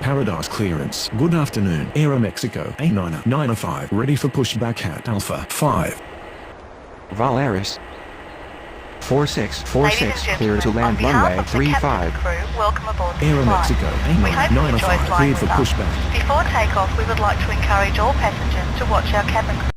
Paradise clearance. Good afternoon. Aeromexico A995 ready for pushback at Alpha 5. Valeris 4646 clear to land runway 35. Welcome aboard this Aeromexico flight. We hope you enjoy A995 flying cleared for with us. pushback. Before takeoff, we would like to encourage all passengers to watch our cabin crew.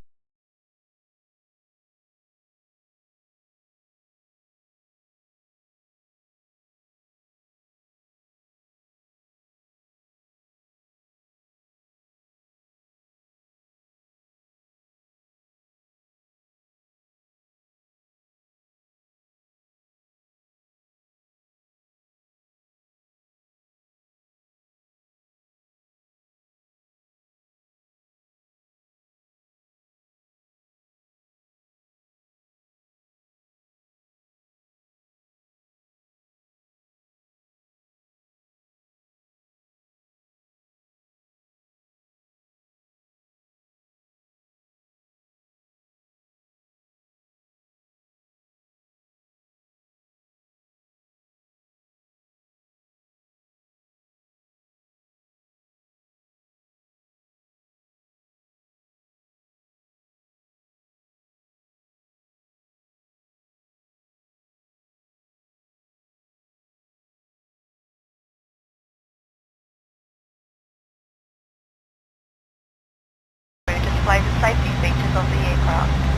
Display the safety features of the aircraft.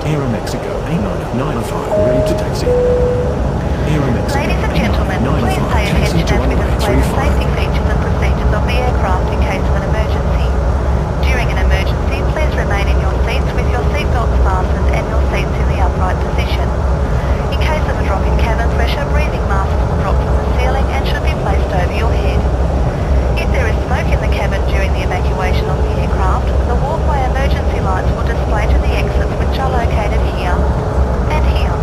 Aeromexico A995 ready to taxi. Aeromexico Ladies and gentlemen, please pay attention as we display the safety features and procedures of the aircraft in case of an emergency. During an emergency, please remain in your seats with your seatbelts fastened and your seats in the upright position. In case of a drop in cabin pressure, breathing masks will drop from the ceiling and should be placed over your head. If there is smoke in the cabin during the evacuation of the aircraft, the walkway emergency lights will display to the exits, which are located here and here.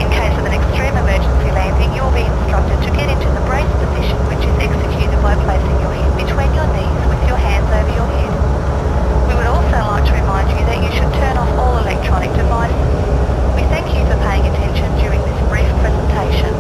In case of an extreme emergency landing, you will be instructed to get into the brace position, which is executed by placing your head between your knees with your hands over your head. We would also like to remind you that you should turn off all electronic devices. We thank you for paying attention during this brief presentation.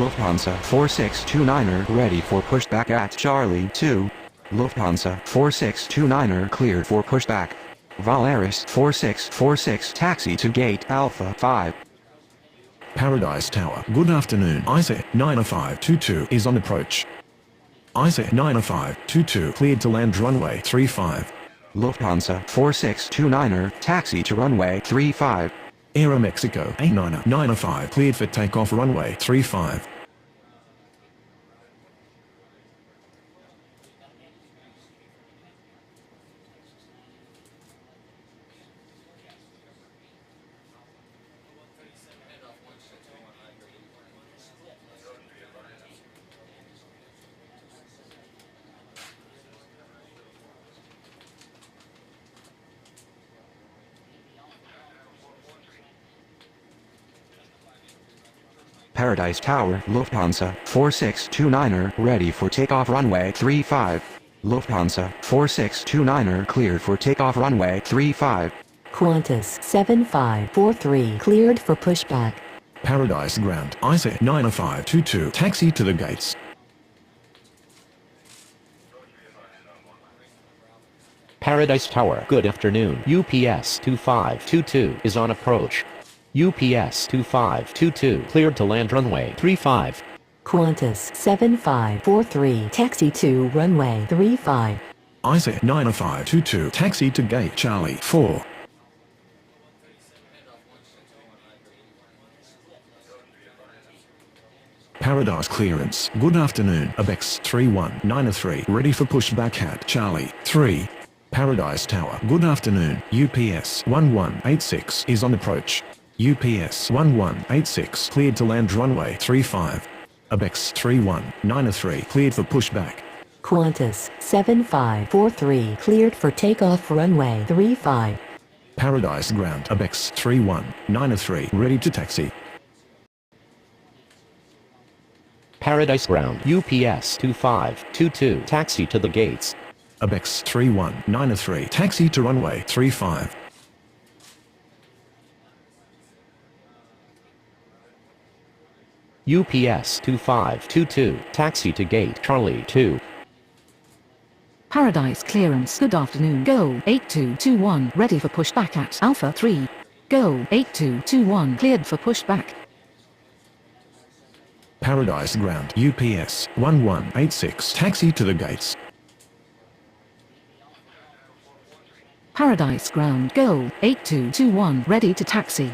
Lufthansa 4629er ready for pushback at Charlie 2. Lufthansa 4629er cleared for pushback. Valeris 4646 taxi to gate Alpha 5. Paradise Tower, good afternoon. ISA 90522 is on approach. ISA 90522 cleared to land runway 35. Lufthansa 4629er taxi to runway 35. Aeromexico A905 cleared for takeoff runway 35. Paradise Tower, Lufthansa 4629er ready for takeoff runway 35. Lufthansa 4629er cleared for takeoff runway 35. Qantas 7543 cleared for pushback. Paradise Ground, ISA 90522 taxi to the gates. Paradise Tower, good afternoon. UPS 2522 is on approach. UPS 2522 cleared to land runway 35. Qantas 7543 taxi to runway 35. ISA 90522 taxi to gate Charlie 4. Paradise Clearance, good afternoon. Abex 3193 ready for pushback at Charlie 3. Paradise Tower, good afternoon. UPS 1186 is on approach. UPS 1186 cleared to land runway 35. Abex 3193 cleared for pushback. Qantas 7543 cleared for takeoff runway 35. Paradise Ground, Abex 3193 ready to taxi. Paradise Ground, UPS 2522 taxi to the gates. Abex 3193 taxi to runway 35. UPS 2522 taxi to gate Charlie 2. Paradise Clearance, good afternoon. Go 8221 ready for pushback at Alpha 3. Go 8221 cleared for pushback. Paradise Ground, UPS 1186 taxi to the gates. Paradise Ground, go 8221 ready to taxi.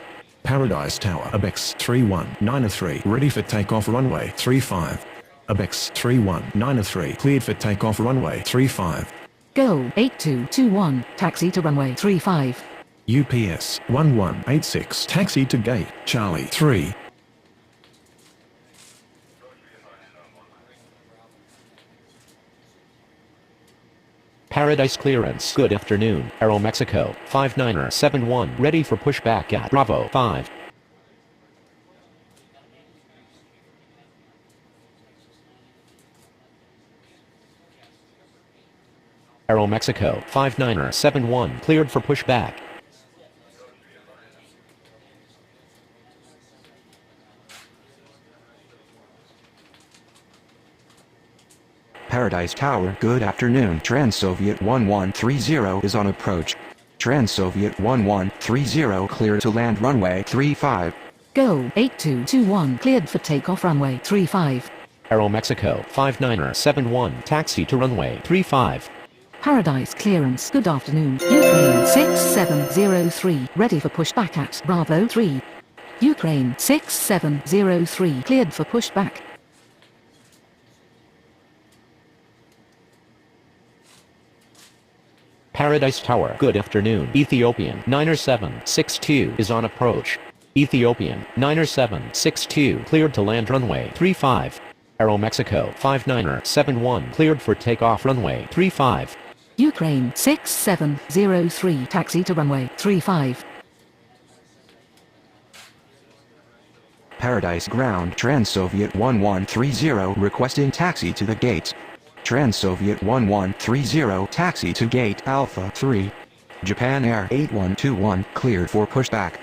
Paradise Tower, Abex 3193 ready for takeoff runway 35. Abex 3193 cleared for takeoff runway 35. Go 8221 taxi to runway 35. UPS 1186 taxi to gate Charlie 3. Paradise Clearance, good afternoon. Aeromexico 5971 ready for pushback at Bravo 5. Aeromexico 5971 cleared for pushback. Paradise Tower, good afternoon. Trans-Soviet 1130 is on approach. Trans-Soviet 1130 cleared to land runway 35. Go 8221 cleared for takeoff runway 35. Aeromexico 5971 taxi to runway 35. Paradise Clearance, good afternoon. Ukraine 6703 ready for pushback at Bravo 3. Ukraine 6703 cleared for pushback. Paradise Tower, good afternoon. Ethiopian 9762 is on approach. Ethiopian 9762 cleared to land runway 35. Aeromexico 5971 cleared for takeoff runway 35. Ukraine 6703 taxi to runway 35. Paradise Ground, Trans-Soviet 1130 requesting taxi to the gates. Trans-Soviet 1130 taxi to gate Alpha 3. Japan Air 8121 cleared for pushback.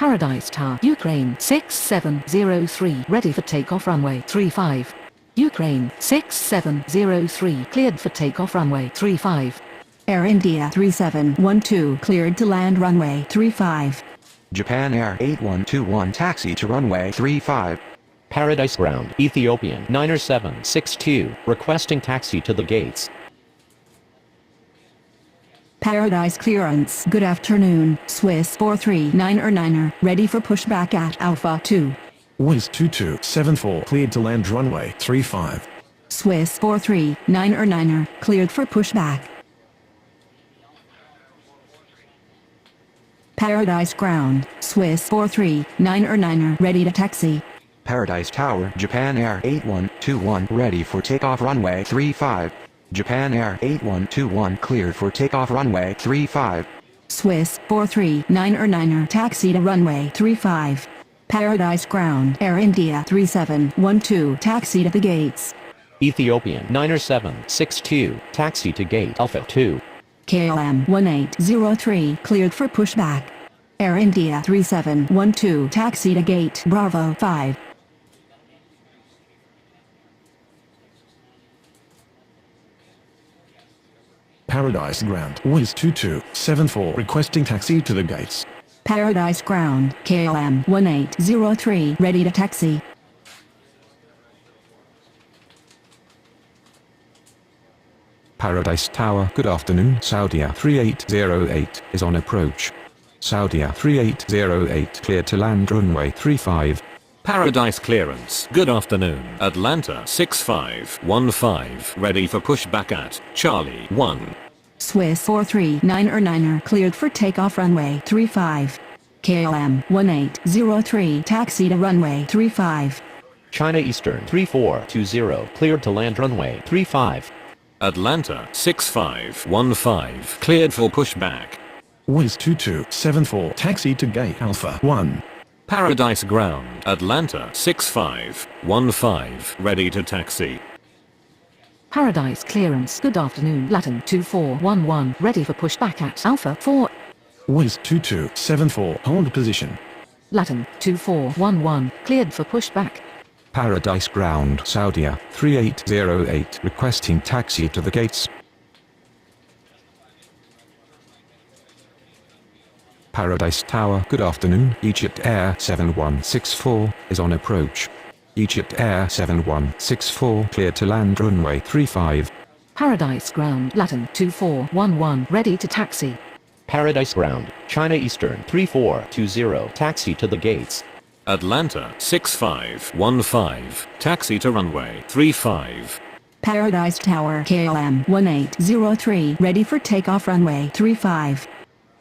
Paradise Tower, Ukraine 6703, ready for takeoff runway 35. Ukraine 6703, cleared for takeoff runway 35. Air India 3712, cleared to land runway 35. Japan Air 8121, taxi to runway 35. Paradise Ground, Ethiopian 90762, requesting taxi to the gates. Paradise clearance. Good afternoon, Swiss 439er, ready for pushback at Alpha 2. Wiz 2274 cleared to land runway 35. Swiss 439er, cleared for pushback. Paradise ground, Swiss 439er, ready to taxi. Paradise Tower, Japan Air 8121, ready for takeoff runway 35. Japan Air 8121, cleared for takeoff runway 35. Swiss 439er, taxi to runway 35. Paradise ground, Air India 3712, taxi to the gates. Ethiopian 90762, taxi to gate Alpha 2. KLM 1803, cleared for pushback. Air India 3712, taxi to gate Bravo 5. Paradise Ground, Wiz 2274 requesting taxi to the gates. Paradise ground, KLM 1803, ready to taxi. Paradise Tower, good afternoon. Saudia 3808 is on approach. Saudia 3808 cleared to land runway 35. Paradise clearance. Good afternoon. Atlanta 6515, ready for pushback at Charlie 1. Swiss 439er, cleared for takeoff runway 35. KLM 1803, taxi to runway 35. China Eastern 3420, cleared to land runway 35. Atlanta 6515, cleared for pushback. Wiz 2274 taxi to gate Alpha 1. Paradise ground, Atlanta 6515, ready to taxi. Paradise clearance. Good afternoon, Latin 2411, ready for pushback at Alpha 4. Wiz 2274 hold position. Latin 2411, cleared for pushback. Paradise Ground, Saudia 3808 requesting taxi to the gates. Paradise Tower, good afternoon. Egypt Air 7164 is on approach. Egypt Air 7164 cleared to land runway 35. Paradise ground, Latin 2411, ready to taxi. Paradise Ground, China Eastern 3420, taxi to the gates. Atlanta 6515, taxi to runway 35. Paradise Tower, KLM 1803, ready for takeoff runway 35.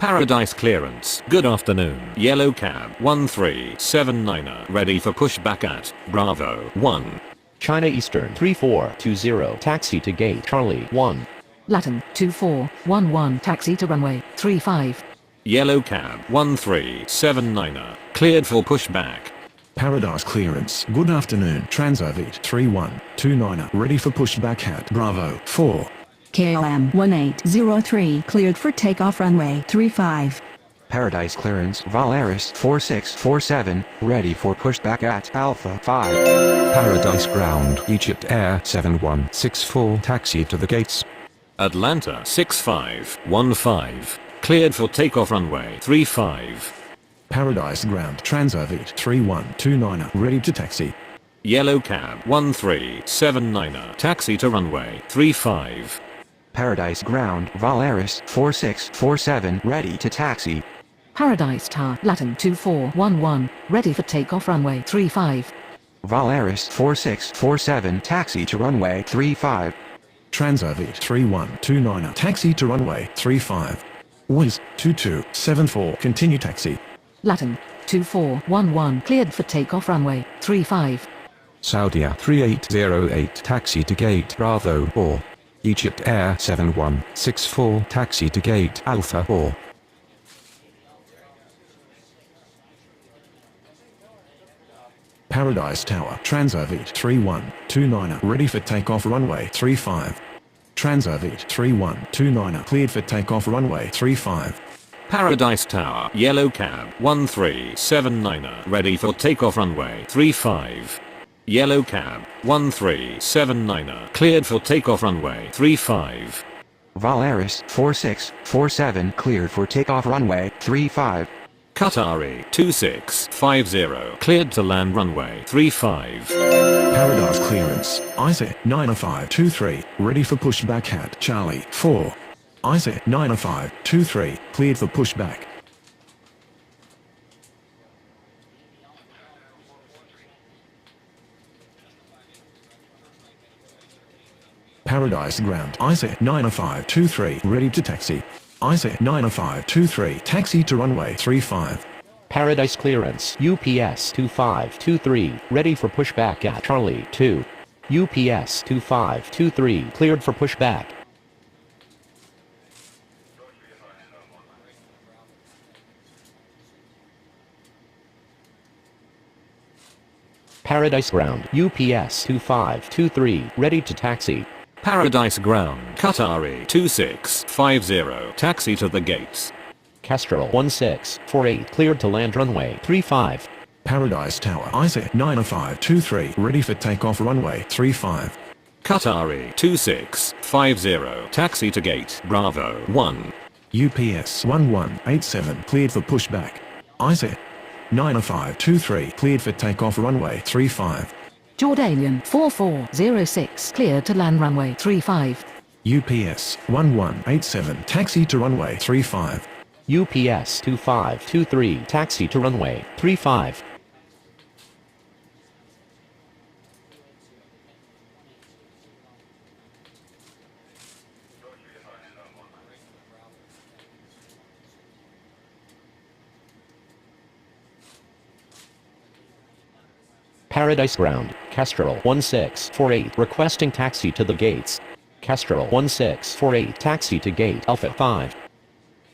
Paradise clearance. Good afternoon. Yellow cab 1379, ready for pushback at Bravo 1. China Eastern 3420, taxi to gate Charlie 1. Latin 2411, taxi to runway 35. Yellow cab 1379, cleared for pushback. Paradise clearance, good afternoon. Transavit 3129 ready for pushback at Bravo 4. KLM 1803, cleared for takeoff runway 35. Paradise clearance, Valeris 4647, ready for pushback at Alpha 5. Paradise Ground, Egypt Air 7164 taxi to the gates. Atlanta 6515, cleared for takeoff runway 35. Paradise Ground, Transavit 3129 ready to taxi. Yellow cab 1379, taxi to runway 35. Paradise Ground, Valeris 4647, ready to taxi. Paradise Tower, Latin 2411, ready for takeoff runway 35. Valeris 4647, taxi to runway 35. Transavit 3129 taxi to runway 35. Wiz 2274 continue taxi. Latin 2411, cleared for takeoff runway 35. Saudia 3808 taxi to gate Bravo 4. Egypt Air 7164 taxi to gate Alpha 4. Paradise Tower, Transavit 3129 ready for takeoff runway 35. Transavit 3129 cleared for takeoff runway 35. Paradise Tower, yellow cab, 1379er, ready for takeoff runway 35. Yellow cab, 1379er, cleared for takeoff runway 35. Valeris 4647 cleared for takeoff runway 35. Qatari 2650, cleared to land runway 35. Paradise clearance, IZ 90523, ready for pushback at Charlie 4. IZ 90523, cleared for pushback. Paradise ground, IZ 90523, ready to taxi. IZ 90523, taxi to runway 35. Paradise clearance, UPS 2523, ready for pushback at Charlie 2. UPS 2523, cleared for pushback. Paradise ground, UPS 2523, ready to taxi. Paradise ground, Qatari 2650, taxi to the gates. Kestrel 1648, cleared to land runway 35. Paradise Tower, IZ 90523, ready for takeoff runway 35. Qatari 2650, taxi to gate Bravo 1. UPS 1187, cleared for pushback. IZ 90523, cleared for takeoff runway 35. Jordanian 4406, cleared to land runway 35. UPS 1187, taxi to runway 35. UPS 2523, taxi to runway 35. Paradise ground, Kestrel 1648, requesting taxi to the gates. Kestrel 1648, taxi to gate Alpha 5.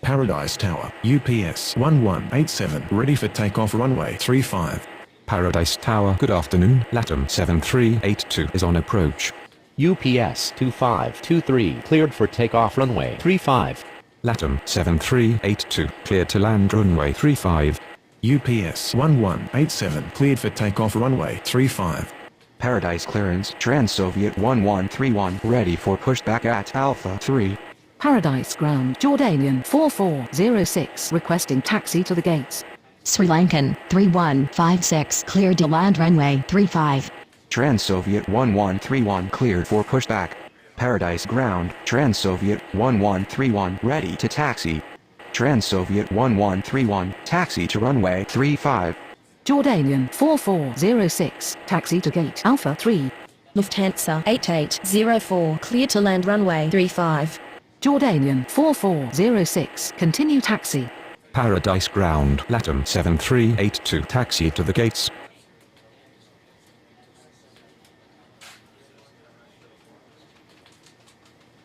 Paradise Tower, UPS 1187, ready for takeoff runway 35. Paradise Tower, good afternoon. LATAM 7382 is on approach. UPS 2523, cleared for takeoff runway 35. LATAM 7382, cleared to land runway 35. UPS 1187, cleared for takeoff runway 35. Paradise clearance, Trans-Soviet 1131, ready for pushback at Alpha 3. Paradise ground, Jordanian 4406, requesting taxi to the gates. Sri Lankan 3156, cleared to land runway 35. Trans-Soviet 1131 cleared for pushback. Paradise ground, Trans-Soviet 1131 ready to taxi. Trans-Soviet 1131, taxi to runway 35. Jordanian 4406, taxi to gate Alpha 3. Lufthansa 8804, clear to land runway 35. Jordanian 4406, continue taxi. Paradise ground, LATAM 7382, taxi to the gates.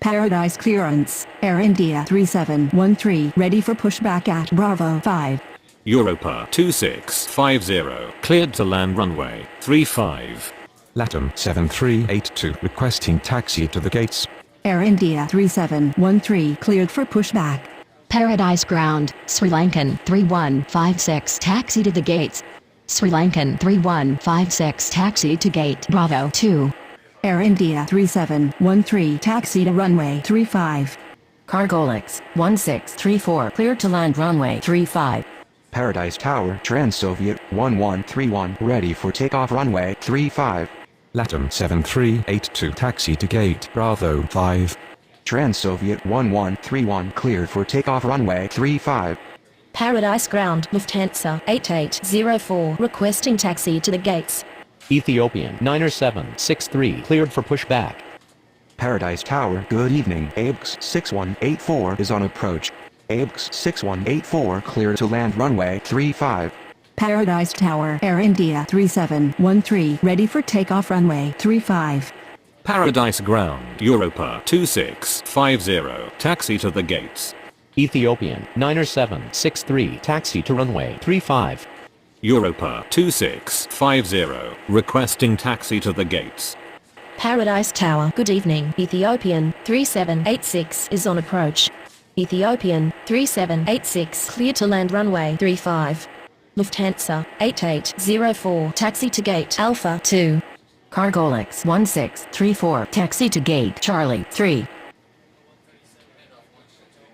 Paradise clearance, Air India 3713, ready for pushback at Bravo 5. Europa 2650, cleared to land runway 35. LATAM 7382, requesting taxi to the gates. Air India 3713, cleared for pushback. Paradise ground, Sri Lankan 3156, taxi to the gates. Sri Lankan 3156, taxi to gate Bravo 2. Air India 3713, taxi to runway 35. Cargolix 1634, cleared to land runway 35. Paradise Tower, Trans-Soviet 1131, ready for takeoff runway 35. LATAM 7382, taxi to gate Bravo 5. Trans-Soviet 1131 cleared for takeoff runway 35. Paradise ground, Lufthansa 8804, requesting taxi to the gates. Ethiopian 9763, cleared for pushback. Paradise Tower, good evening. ABX 6184 is on approach. ABX 6184 cleared to land runway 35. Paradise Tower, Air India 3713, ready for takeoff runway 35. Paradise ground, Europa 2650, taxi to the gates. Ethiopian 9763, taxi to runway 35. Europa 2650, requesting taxi to the gates. Paradise Tower, good evening. Ethiopian 3786 is on approach. Ethiopian 3786 clear to land runway 35. Lufthansa 8804 taxi to gate Alpha 2. Cargolix 1634 taxi to gate Charlie 3.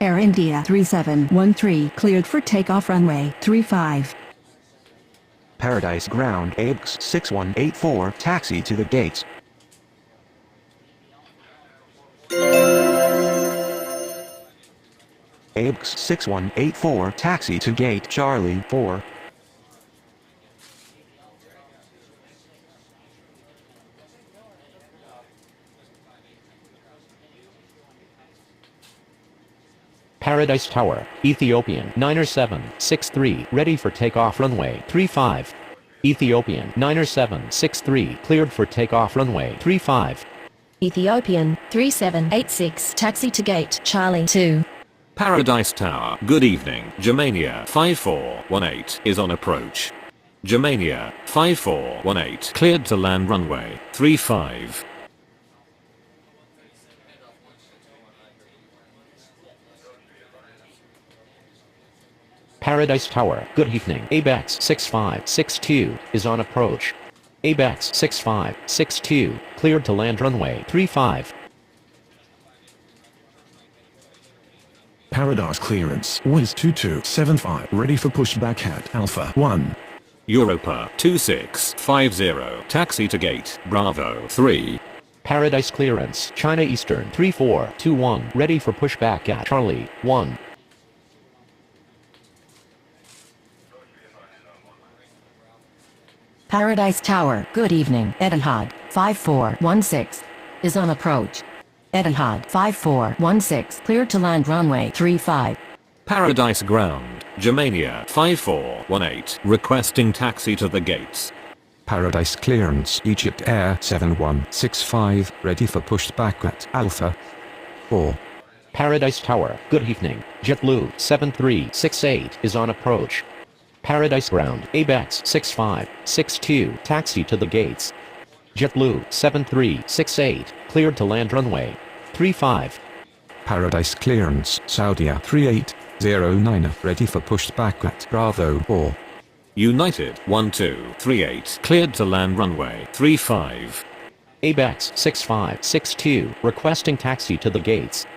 Air India 3713 cleared for takeoff runway 35. Paradise Ground ABX 6184 taxi to the gates. ABX 6184 taxi to gate Charlie 4. Paradise Tower, Ethiopian 90763 ready for takeoff runway 35. Ethiopian 90763 cleared for takeoff runway 35. Ethiopian 3786 taxi to gate Charlie 2. Paradise Tower, good evening. Germania 5418 is on approach. Germania 5418 cleared to land runway 35. Paradise Tower, good evening. ABEX 6562 is on approach. ABEX 6562 cleared to land runway 35. Paradise clearance, Wiz 2275, ready for pushback at Alpha 1. Europa 2650 taxi to gate Bravo 3. Paradise clearance, China Eastern 3421 ready for pushback at Charlie 1. Paradise Tower, good evening. Etihad 5416 is on approach. Etihad 5416 cleared to land runway 35. Paradise Ground, Germania 5418 requesting taxi to the gates. Paradise clearance Egypt Air 7165 ready for pushback at Alpha 4. Paradise Tower, good evening. JetBlue 7368 is on approach. Paradise Ground, ABEX 6562 taxi to the gates. JetBlue 7368 cleared to land runway 35. Paradise clearance Saudia 3809 ready for pushback at Bravo 4. United 1238 cleared to land runway 35. ABEX 6562 requesting taxi to the gates.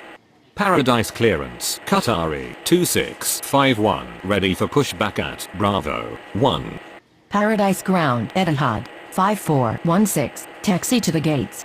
Paradise clearance Qatari 2651 ready for pushback at Bravo 1. Paradise Ground Etihad 5416 taxi to the gates.